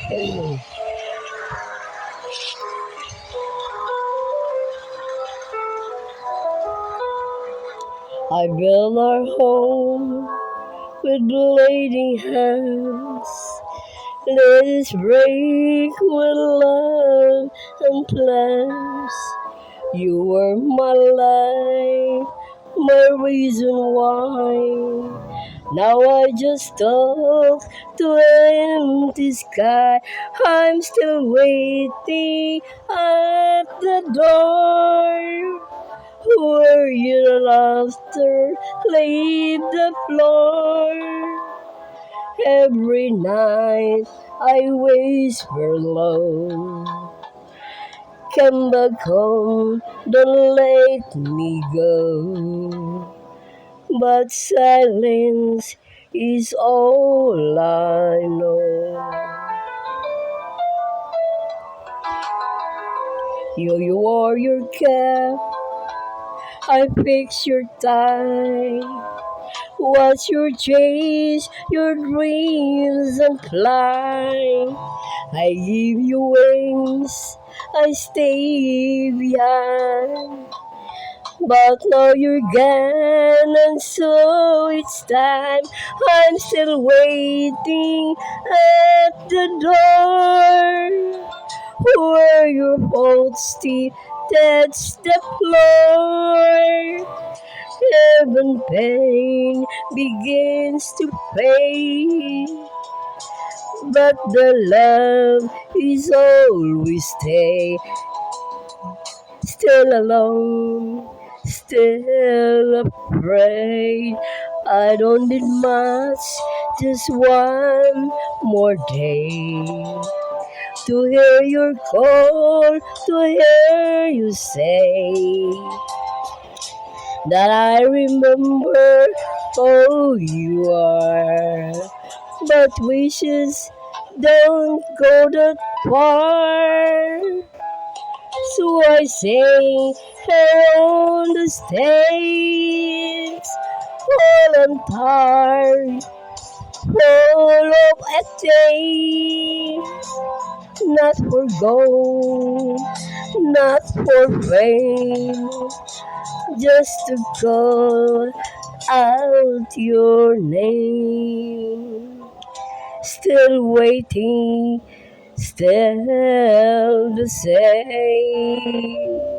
I build our home with bleeding hands. Let us break with love and plans. You were my life, my reason why. Now I just talk to an empty sky. I'm still waiting at the door where your laughter leave the floor. Every night I whisper low, come back home, don't let me go. But silence is all I know. You wore your cap, I fix your tie. Watch your chase, your dreams and fly. I give you wings, I stay behind. But now you're gone, and so it's time. I'm still waiting at the door where your footsteps touch the floor. Heaven pain begins to fade, but the love is always stay. Still alone, still afraid. I don't need much, just one more day to hear your call, to hear you say that I remember who you are. But wishes don't go that far. So I say, here on the stage, full and tired, full of a day. Not for gold, not for fame, just to call out your name. Still waiting, still the same.